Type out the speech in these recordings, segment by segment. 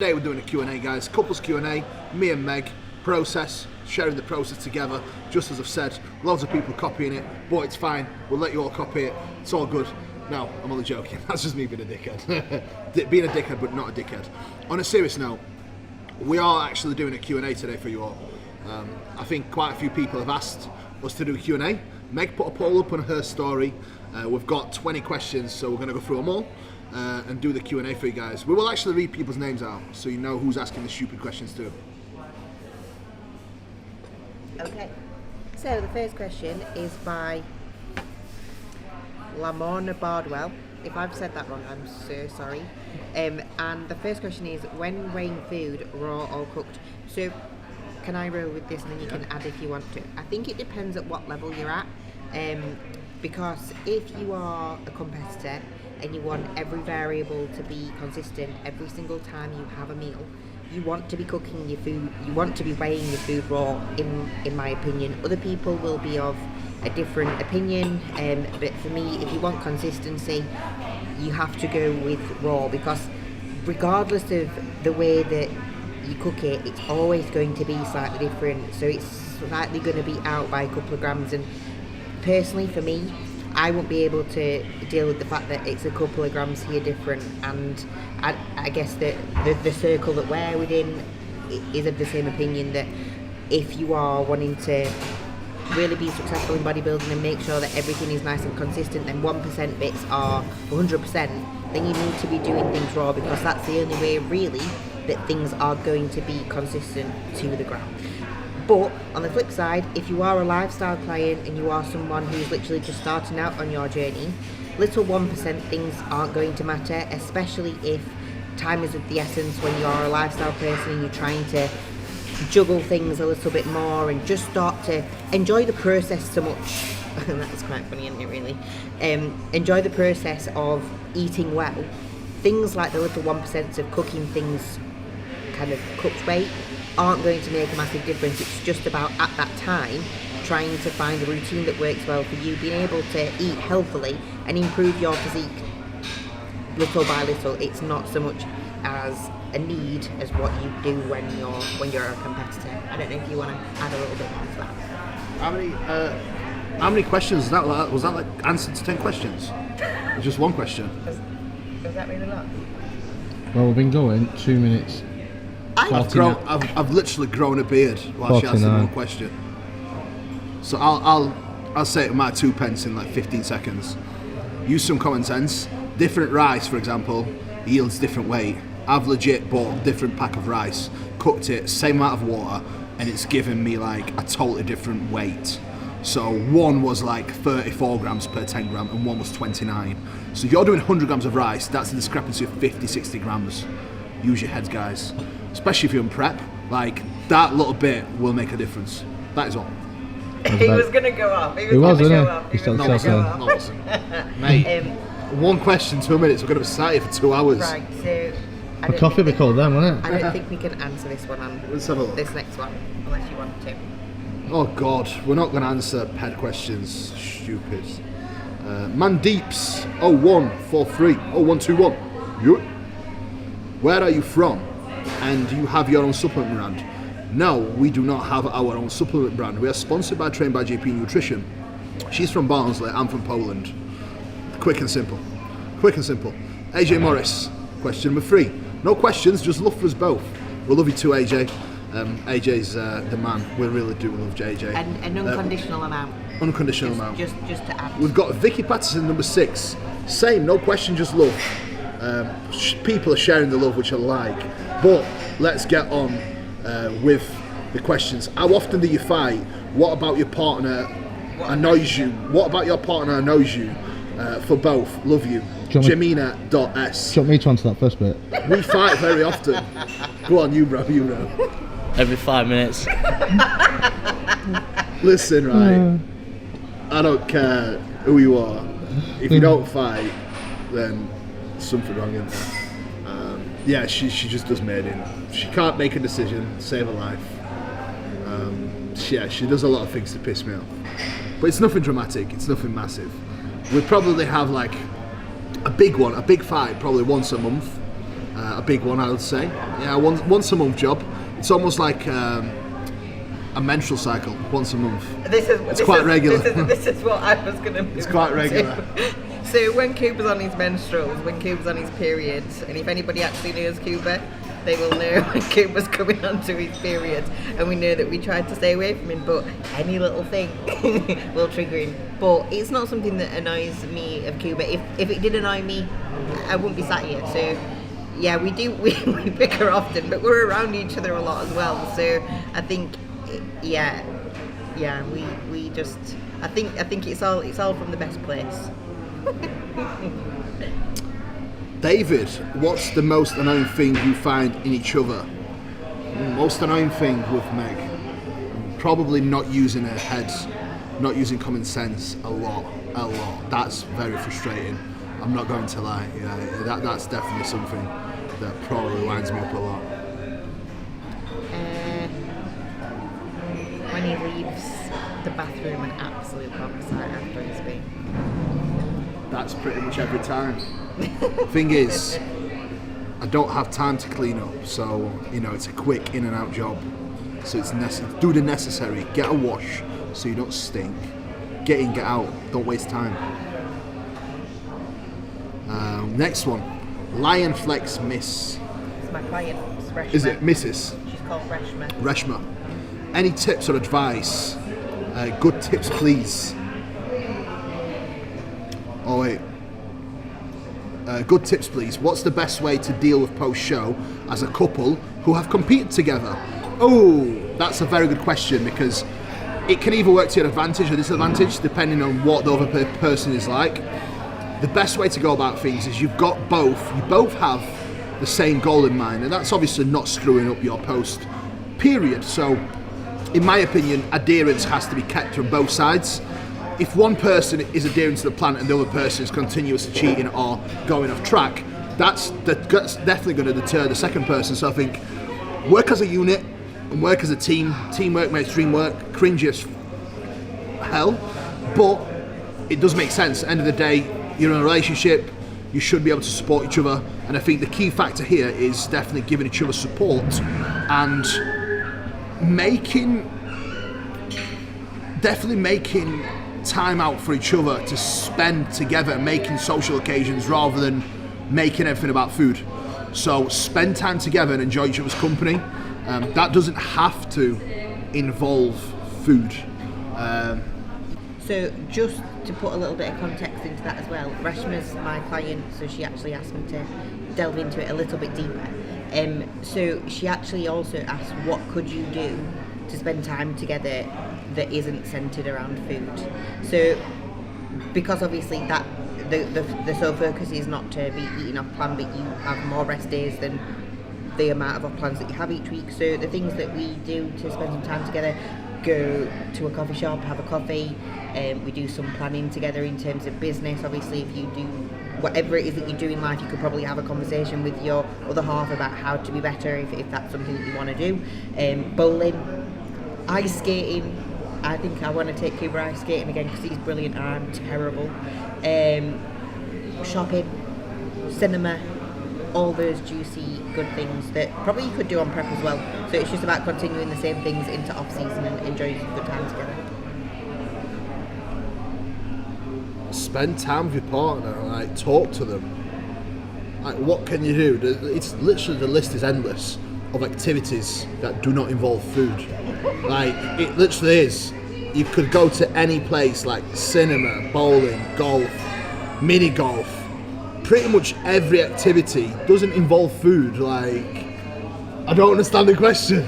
Today we're doing a Q&A, guys. Couples Q&A, me and Meg, sharing the process together. Just as I've said, loads of people copying it, but it's fine. We'll let you all copy it. It's all good. No, I'm only joking. That's just me being a dickhead. Being a dickhead, but not a dickhead. On a serious note, we are actually doing a Q&A today for you all. I think quite a few people have asked us to do a Q&A. Meg put a poll up on her story. We've got 20 questions, so we're going to go through them all. And do the Q&A for you guys. We will actually read people's names out, so you know who's asking the stupid questions too. Okay, so the first question is by Lamorna Bardwell. If I've said that wrong, I'm so sorry. And the first question is, when weighing food, raw or cooked? So, can I roll with this and then you can add if you want to? I think it depends at what level you're at. Because if you are a competitor and you want every variable to be consistent every single time you have a meal, you want to be cooking your food, you want to be weighing your food raw, in my opinion. Other people will be of a different opinion, but for me, if you want consistency, you have to go with raw, because regardless of the way that you cook it, it's always going to be slightly different, so it's slightly going to be out by a couple of grams. And personally, for me, I won't be able to deal with the fact that it's a couple of grams here different, and I guess that the circle that we're within is of the same opinion that if you are wanting to really be successful in bodybuilding and make sure that everything is nice and consistent, then 1% bits are 100%, then you need to be doing things raw, because that's the only way really that things are going to be consistent to the gram. But on the flip side, if you are a lifestyle client and you are someone who's literally just starting out on your journey, little 1% things aren't going to matter, especially if time is of the essence when you are a lifestyle person and you're trying to juggle things a little bit more and just start to enjoy the process so much. That's quite funny, isn't it, really? Enjoy the process of eating well. Things like the little 1% of cooking things kind of cooked weight aren't going to make a massive difference. It's just about, at that time, trying to find a routine that works well for you, being able to eat healthily and improve your physique little by little. It's not so much as a need as what you do when you're a competitor. I don't know if you want to add a little bit more to that. How many questions was that? Was that like answer to 10 questions? Or just one question? Was that really long? Well, we've been going 2 minutes. I've literally grown a beard while she asked the one question. So I'll say it with my 2 pence in like 15 seconds. Use some common sense. Different rice, for example, yields different weight. I've legit bought a different pack of rice, cooked it, same amount of water, and it's given me like a totally different weight. So one was like 34 grams per 10 gram and one was 29. So you're doing 100 grams of rice, that's a discrepancy of 50, 60 grams. Use your heads, guys. Especially if you're in prep, like that little bit will make a difference. That is all. He was going to go off. He was going to go off. No, wasn't. Mate, one question, 2 minutes. We're going to be sat here for 2 hours. Right, so A coffee we called them, wasn't it? I don't think we can answer this one on Let's have a look. this next one, unless you want to. Oh God, we're not going to answer pet questions. Stupid. Mandeeps 0143 0121. Where are you from? And do you have your own supplement brand? No, we do not have our own supplement brand. We are sponsored by Trained by JP Nutrition. She's from Barnsley, I'm from Poland. Quick and simple. Quick and simple. AJ Morris, question number 3. No questions, just love for us both. We love you too, AJ. AJ's the man. We really do love JJ. And an unconditional amount. Unconditional amount. Just to add. We've got Vicky Patterson, number 6. Same, no question, just love. People are sharing the love, which I like. But let's get on with the questions. How often do you fight? What about your partner annoys you? What about your partner annoys you? For both, love you. Jamina.s. Do you want me to answer that first bit? We fight very often. Go on, you bro. Every 5 minutes. Listen, right. I don't care who you are. If you don't fight, then something wrong in there. Yeah, she just does mating. She can't make a decision, save her life. She does a lot of things to piss me off. But it's nothing dramatic, it's nothing massive. We'd probably have like a big fight, probably once a month. a big one, I would say. Yeah, once a month job. It's almost like a menstrual cycle, once a month. It's quite regular. This is what I was going to. It's quite regular. So when Kuba's on his menstruals, when Kuba's on his periods, and if anybody actually knows Kuba, they will know when Kuba's coming onto his period, and we know that we tried to stay away from him, but any little thing will trigger him. But it's not something that annoys me of Kuba. If it did annoy me, I wouldn't be sat here. So yeah, we bicker often, but we're around each other a lot as well. So I think we just I think it's all from the best place. David, what's the most annoying thing you find in each other? Most annoying thing with Meg? Probably not using her head, not using common sense a lot. That's very frustrating. I'm not going to lie. Yeah, that's definitely something that probably winds me up a lot. When he leaves the bathroom an absolute bombsite after he's been. That's pretty much every time. Thing is, I don't have time to clean up, so it's a quick in and out job. So it's do the necessary, get a wash so you don't stink. Get in, get out, don't waste time. Next one, UltraFlex Miss. It's my client, it's Reshma. Is it Mrs.? She's called Reshma. Reshma. Any tips or advice? Good tips, please. Oh wait. Good tips, please. What's the best way to deal with post-show as a couple who have competed together? Oh, that's a very good question, because it can either work to your advantage or disadvantage depending on what the other person is like. The best way to go about things is you both have the same goal in mind, and that's obviously not screwing up your post period. So in my opinion, adherence has to be kept from both sides. If one person is adhering to the plan and the other person is continuously cheating or going off track, that's definitely going to deter the second person. So I think work as a unit and work as a team. Teamwork makes dream work. Cringy as hell, but it does make sense. At the end of the day, you're in a relationship, you should be able to support each other, and I think the key factor here is definitely giving each other support and making time out for each other to spend together and making social occasions rather than making everything about food. So spend time together and enjoy each other's company. That doesn't have to involve food. So just to put a little bit of context into that as well, Reshma's my client, so she actually asked me to delve into it a little bit deeper. So she actually also asked, what could you do to spend time together that isn't centred around food? So because obviously that the sole focus is not to be eating off plan, but you have more rest days than the amount of off plans that you have each week. So the things that we do to spend some time together: go to a coffee shop, have a coffee. We do some planning together in terms of business. Obviously, if you do whatever it is that you do in life, you could probably have a conversation with your other half about how to be better if that's something that you want to do. Bowling, ice skating. I think I want to take Kuba ice skating again because he's brilliant and I'm terrible. Shopping, cinema, all those juicy good things that probably you could do on prep as well. So it's just about continuing the same things into off season and enjoying some good time together. Spend time with your partner, like talk to them. Like, what can you do? It's literally, the list is endless of activities that do not involve food. Like, it literally is. You could go to any place, like cinema, bowling, golf, mini golf. Pretty much every activity doesn't involve food. Like, I don't understand the question.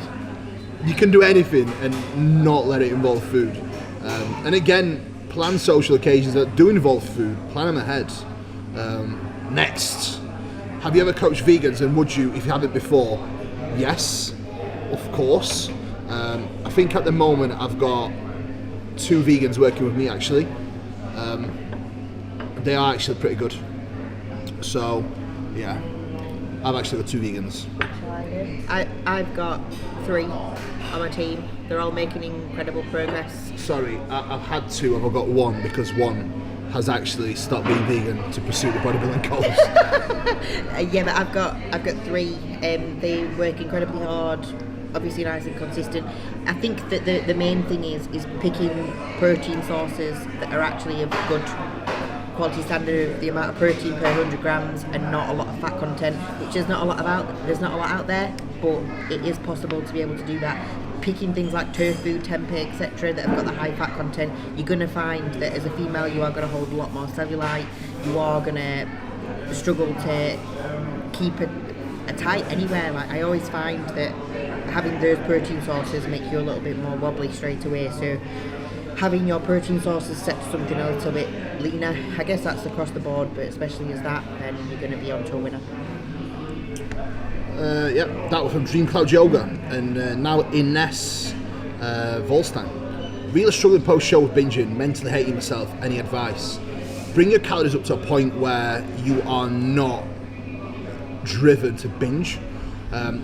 You can do anything and not let it involve food. And again, plan social occasions that do involve food. Plan them ahead. Next, have you ever coached vegans, and would you if you haven't before? Yes, of course. I think at the moment I've got 2 vegans working with me actually. They are actually pretty good. So, yeah, I've actually got 2 vegans. I've got 3 on my team. They're all making incredible progress. Sorry, I've had 2, I've got 1 because one has actually stopped being vegan to pursue the bodybuilding goals. Yeah, but I've got 3. They work incredibly hard, obviously nice and consistent. I think that the main thing is picking protein sources that are actually of good quality standard of the amount of protein per 100 grams and not a lot of fat content, which there's not a lot out there, but it is possible to be able to do that. Picking things like tofu, tempeh, etc. that have got the high fat content, you're going to find that as a female you are going to hold a lot more cellulite, you are going to struggle to keep a tight anywhere. Like, I always find that having those protein sources make you a little bit more wobbly straight away, so having your protein sources set to something a little bit leaner, I guess that's across the board, but especially as that, then you're going to be onto a winner. That was from Dream Cloud Yoga, and now Ines Volstein. Really struggling post-show with binging, mentally hating myself. Any advice? Bring your calories up to a point where you are not driven to binge.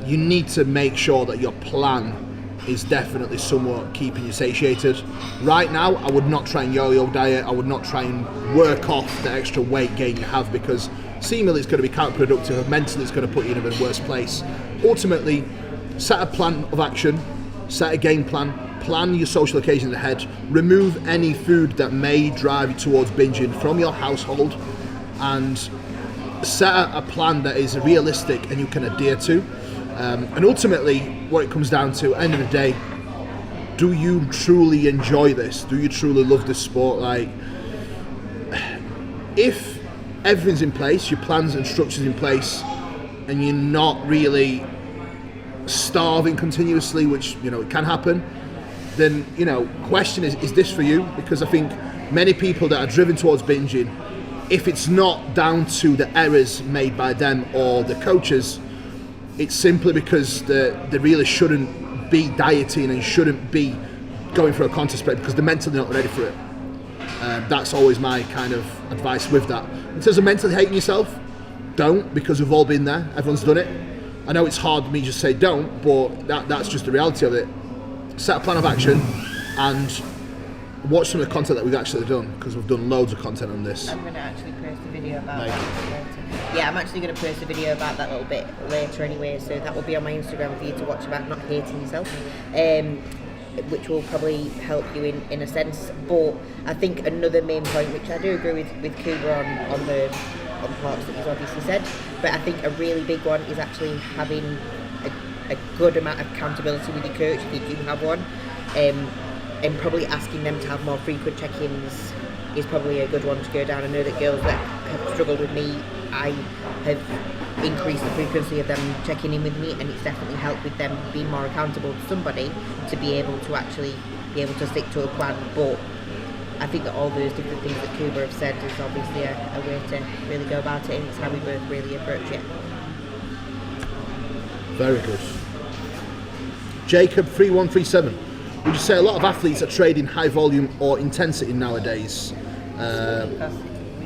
You need to make sure that your plan is definitely somewhat keeping you satiated. Right now, I would not try and yo-yo diet. I would not try and work off the extra weight gain you have, because seemingly it's going to be counterproductive, and mentally it's going to put you in a worse place. Ultimately, set a plan of action, set a game plan, plan your social occasions ahead, remove any food that may drive you towards binging from your household, and set a plan that is realistic and you can adhere to. And ultimately, what it comes down to, end of the day, do you truly enjoy this? Do you truly love this sport? Like, if everything's in place, your plans and structures in place, and you're not really starving continuously, which, you know, it can happen, then, you know, question is this for you? Because I think many people that are driven towards binging, if it's not down to the errors made by them or the coaches, it's simply because they really shouldn't be dieting and shouldn't be going for a contest prep, because they're mentally not ready for it. That's always my kind of advice with that. In terms of mentally hating yourself, don't, because we've all been there. Everyone's done it. I know it's hard for me to just say don't, but that's just the reality of it. Set a plan of action and watch some of the content that we've actually done, because we've done loads of content on this. I'm going to actually post a video about that. Yeah, I'm actually going to post a video about that a little bit later anyway, so that will be on my Instagram for you to watch about not hating yourself, which will probably help you in a sense. But I think another main point, which I do agree with Kuba on the parts that he's obviously said, but I think a really big one is actually having a good amount of accountability with your coach if you do have one, and probably asking them to have more frequent check-ins is probably a good one to go down. I know that girls that have struggled with me, I have increased the frequency of them checking in with me, and it's definitely helped with them being more accountable to somebody to be able to actually be able to stick to a plan. But I think that all those different things that Kuba have said is obviously a way to really go about it, and it's how we both really approach it. Very good. Jacob 3137. Would you say a lot of athletes are trading high volume or intensity nowadays?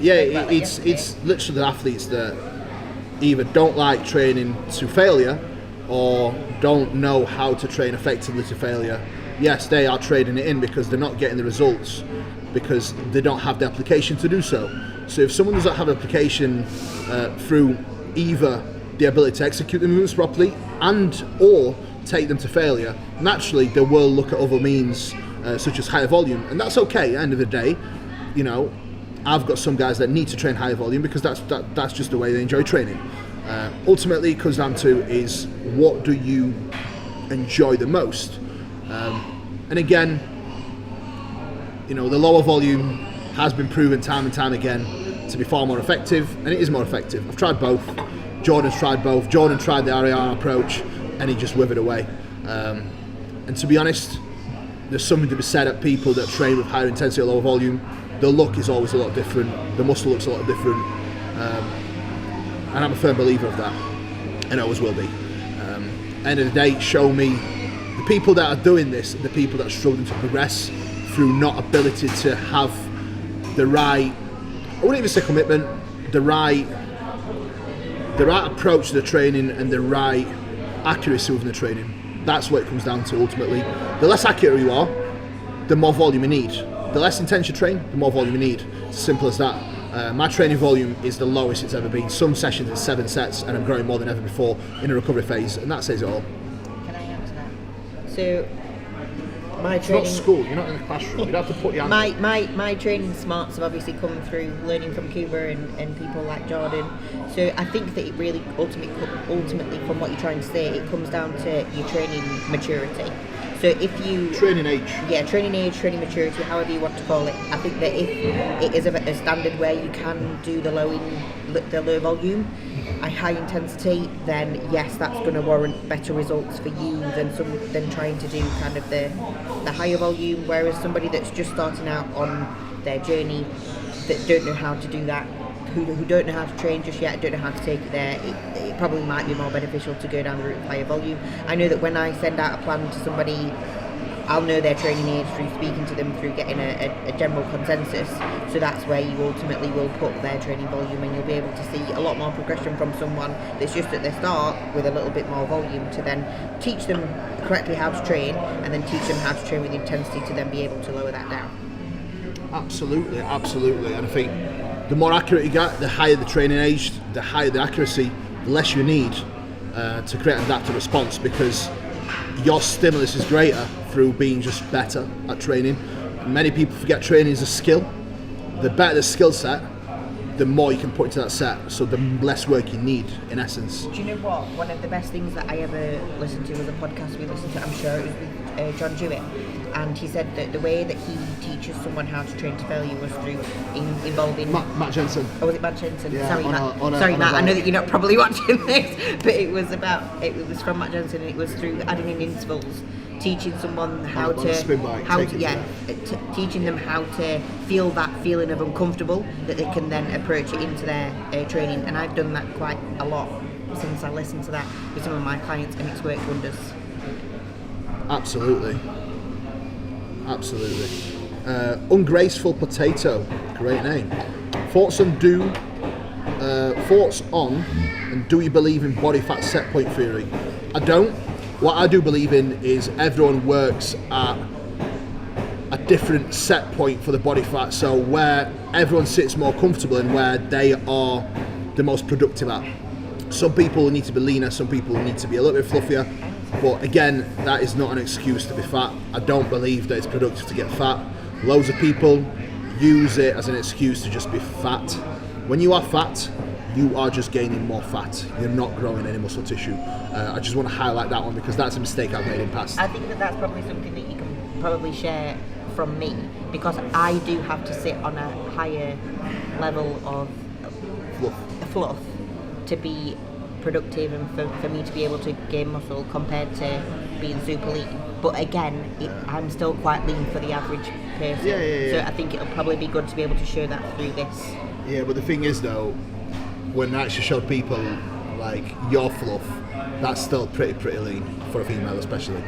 It's literally the athletes that either don't like training to failure or don't know how to train effectively to failure. Yes, they are trading it in because they're not getting the results, because they don't have the application to do so. So if someone doesn't have application through either the ability to execute the movements properly and or take them to failure, naturally they will look at other means such as higher volume, and that's okay. At the end of the day, you know, I've got some guys that need to train higher volume because that's just the way they enjoy training. Ultimately, it comes down to is what do you enjoy the most, and again, you know, the lower volume has been proven time and time again to be far more effective, and it is more effective. I've tried both. Jordan's tried both. Jordan tried the RAR approach, and he just withered away. And to be honest, there's something to be said at people that train with higher intensity or lower volume. The look is always a lot different. The muscle looks a lot different. And I'm a firm believer of that, and always will be. End of the day, show me the people that are doing this, the people that are struggling to progress through not ability to have the right, I wouldn't even say commitment, the right approach to the training and the right accuracy within the training. That's what it comes down to ultimately. The less accurate you are, the more volume you need. the less intense you train, the more volume you need. It's as simple as that. My training volume is the lowest it's ever been. Some sessions it's 7 sets, and I'm growing more than ever before in a recovery phase, and that says it all. Can I answer that? So, my It's training. not school. You're not in the classroom. You'd have to put your hand. My training smarts have obviously come through learning from Kuba and people like Jordan. So I think that it really ultimately, from what you're trying to say, it comes down to your training maturity. So if you Training age. Yeah, training age, training maturity, however you want to call it. I think that if it is a standard where you can do the low volume, a high intensity, then yes, that's going to warrant better results for you than trying to do kind of the higher volume. Whereas somebody that's just starting out on their journey, that don't know how to do that, who don't know how to train just yet, don't know how to take it there, it probably might be more beneficial to go down the route of higher volume. I know that when I send out a plan to somebody, I'll know their training age through speaking to them, through getting a general consensus. So that's where you ultimately will put their training volume, and you'll be able to see a lot more progression from someone that's just at their start with a little bit more volume, to then teach them correctly how to train, and then teach them how to train with intensity to then be able to lower that down. Absolutely. And I think the more accurate you get, the higher the training age, the higher the accuracy, the less you need to create an adaptive response, because your stimulus is greater through being just better at training. Many people forget training is a skill. The better the skill set, the more you can put into that set, so the less work you need, in essence. Do you know what? One of the best things that I ever listened to was a podcast we listened to, I'm sure it was with John Jewett, and he said that the way that he teaches someone how to train to failure was through involving... Matt Jensen. Oh, was it Matt Jensen? Yeah, Sorry, on Matt. a I know that you're not probably watching this, but it was from Matt Jensen, and it was through adding in intervals, teaching someone how to teaching them how to feel that feeling of uncomfortable, that they can then approach it into their training. And I've done that quite a lot since I listened to that with some of my clients, and it's worked wonders. Absolutely. Ungraceful Potato, great name. Thoughts on and do you believe in body fat set point theory? I don't. What I do believe in is everyone works at a different set point for the body fat, so where everyone sits more comfortable and where they are the most productive at. Some people need to be leaner, some people need to be a little bit fluffier, but again, that is not an excuse to be fat. I don't believe that it's productive to get fat. Loads of people use it as an excuse to just be fat. When you are fat, you are just gaining more fat. You're not growing any muscle tissue. I just want to highlight that one because that's a mistake I've made in the past. I think that that's probably something that you can probably share from me, because I do have to sit on a higher level of fluff to be productive and for me to be able to gain muscle compared to being super lean. But again, I'm still quite lean for the average person. Yeah. So I think it'll probably be good to be able to show that through this. Yeah, but the thing is though, when I actually show people like your fluff, that's still pretty lean for a female especially.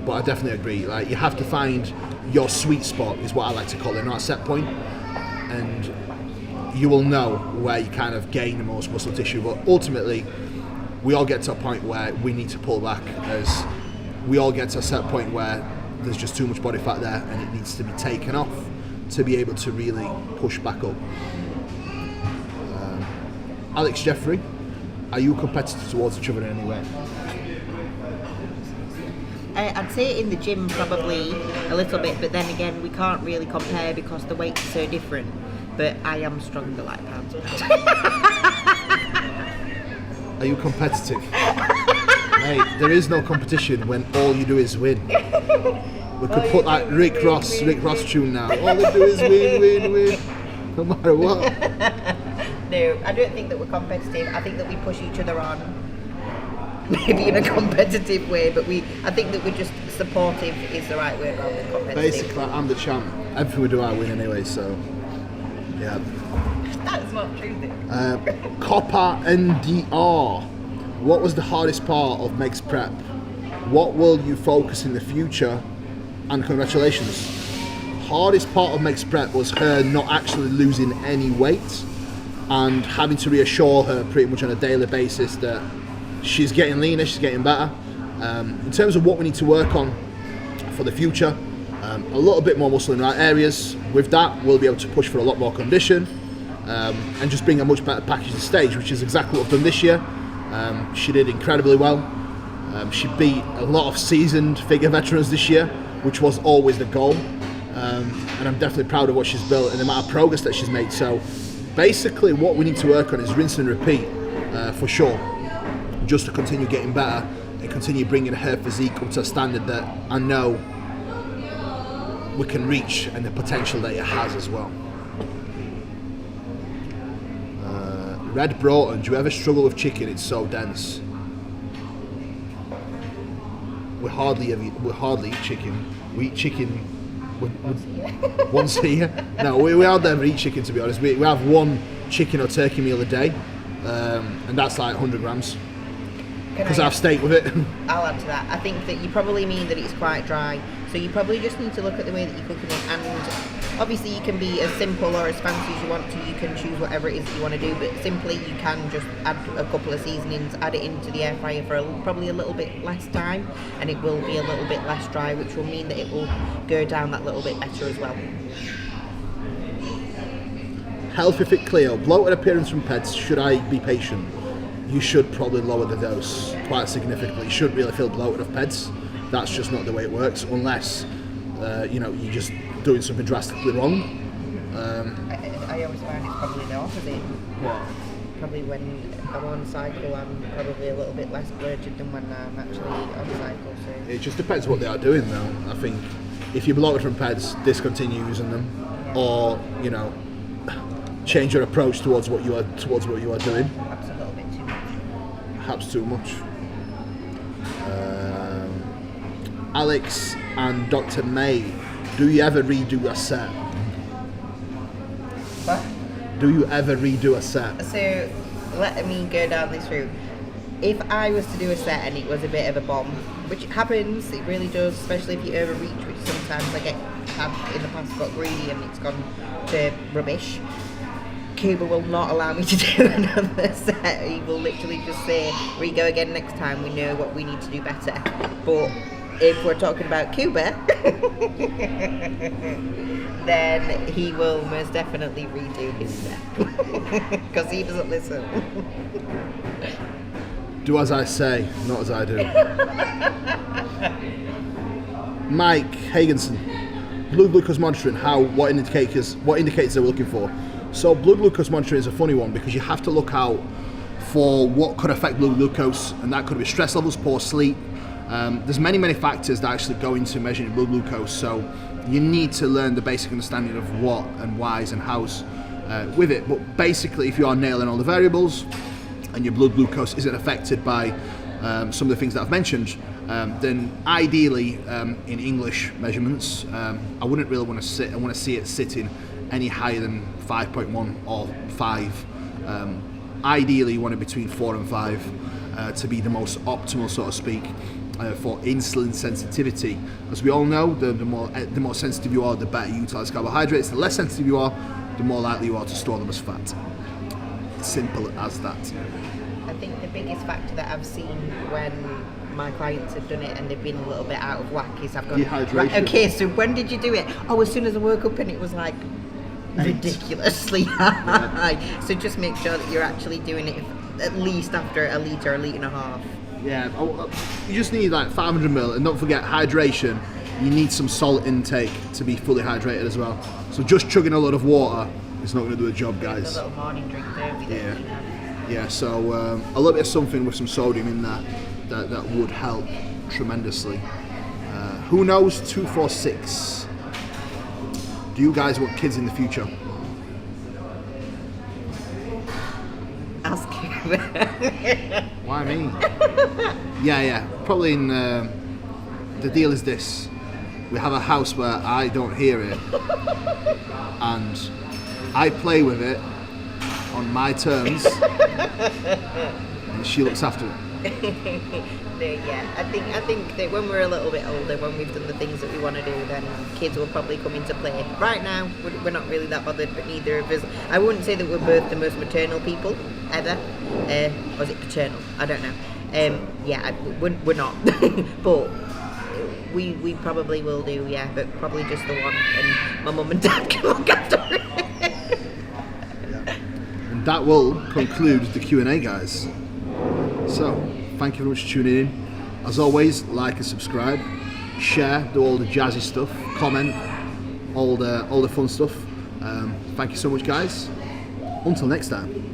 But I definitely agree, like you have to find your sweet spot is what I like to call it, not a set point, and you will know where you kind of gain the most muscle tissue. But ultimately we all get to a point where we need to pull back, as we all get to a set point where there's just too much body fat there and it needs to be taken off to be able to really push back up. Alex Jeffrey, are you competitive towards each other in any way? I'd say in the gym probably a little bit, but then again we can't really compare because the weights are so different. But I am stronger like pounds. Are you competitive? Mate, there is no competition when all you do is win. We could put that Rick Ross tune now. All they do is win. No matter what. No, I don't think that we're competitive. I think that we push each other on, maybe in a competitive way, but I think that we're just supportive is the right word rather than competitive. Basically, I'm the champ. Everything we do, I win anyway, so yeah. That's not true though. Copper NDR. What was the hardest part of Meg's prep? What will you focus in the future? And congratulations. Hardest part of Meg's prep was her not actually losing any weight and having to reassure her pretty much on a daily basis that she's getting leaner, she's getting better. In terms of what we need to work on for the future, A little bit more muscle in the right areas. With that, we'll be able to push for a lot more condition and just bring a much better package to stage, which is exactly what I've done this year. She did incredibly well. She beat a lot of seasoned figure veterans this year, which was always the goal. And I'm definitely proud of what she's built and the amount of progress that she's made. So basically what we need to work on is rinse and repeat for sure, just to continue getting better and continue bringing her physique up to a standard that I know we can reach and the potential that it has as well. Red Broughton, do you ever struggle with chicken? It's so dense. We hardly eat chicken. We eat chicken once a year. No, we hardly ever eat chicken, to be honest. We have one chicken or turkey meal a day, and that's like 100 grams. Because I have steak with it. I'll add to that. I think that you probably mean that it's quite dry, so you probably just need to look at the way that you're cooking it, and obviously you can be as simple or as fancy as you want to. You can choose whatever it is that you want to do, but simply you can just add a couple of seasonings, add it into the air fryer for probably a little bit less time, and it will be a little bit less dry, which will mean that it will go down that little bit better as well. Healthy Fit Cleo, bloated appearance from pets, should I be patient? You should probably lower the dose quite significantly. You shouldn't really feel bloated of peds. That's just not the way it works, unless you're just doing something drastically wrong. I always find it's probably the opposite. What? Probably when I'm on cycle, I'm probably a little bit less bloated than when I'm actually on cycle. So it just depends what they are doing, though. I think if you're bloated from peds, discontinue using them, or change your approach towards what you are doing. perhaps a little bit too much. Perhaps too much. Alex and Dr. May, do you ever redo a set? What? Do you ever redo a set? So let me go down this route. If I was to do a set and it was a bit of a bomb, which happens, it really does, especially if you overreach, which sometimes have in the past got greedy and it's gone to rubbish. Kuba will not allow me to do another set. He will literally just say, we go again next time, we know what we need to do better. But if we're talking about Kuba, then he will most definitely redo his set. Because he doesn't listen. Do as I say, not as I do. Mike Hagenson, blood glucose monitoring, what indicators are we looking for? So blood glucose monitoring is a funny one because you have to look out for what could affect blood glucose, and that could be stress levels, poor sleep. There's many factors that actually go into measuring blood glucose, so you need to learn the basic understanding of what and whys and hows with it. But basically, if you are nailing all the variables and your blood glucose isn't affected by some of the things that I've mentioned, then ideally in English measurements, I wouldn't really want to see it sitting any higher than 5.1 or 5. Ideally, you want it between 4 and 5 to be the most optimal, so to speak, for insulin sensitivity. As we all know, the more sensitive you are, the better you utilize carbohydrates. The less sensitive you are, the more likely you are to store them as fat. Simple as that. I think the biggest factor that I've seen when my clients have done it and they've been a little bit out of whack is I've gone, dehydration. Right, okay, so when did you do it? Oh, as soon as I woke up and it was like ridiculously high. So just make sure that you're actually doing it at least after a litre and a half. Yeah, you just need like 500 ml, and don't forget hydration. You need some salt intake to be fully hydrated as well. So just chugging a lot of water is not going to do the job, guys. A little morning drink there. Yeah. So a little bit of something with some sodium in there that would help tremendously. Who knows? 246. Do you guys want kids in the future? Ask you. Why me? Yeah. Probably in. The deal is this: we have a house where I don't hear it, and I play with it on my terms, and she looks after it. Yeah, I think that when we're a little bit older, when we've done the things that we want to do, then kids will probably come into play. Right now, we're not really that bothered, but neither of us. I wouldn't say that we're both the most maternal people ever. Or is it paternal? I don't know. Yeah, we're not. But We probably will do, yeah, but probably just the one, and my mum and dad can look after it. And that will conclude the Q&A, guys. So, thank you very much for tuning in. As always, like and subscribe, share, do all the jazzy stuff, comment, all the fun stuff. Thank you so much, guys. Until next time.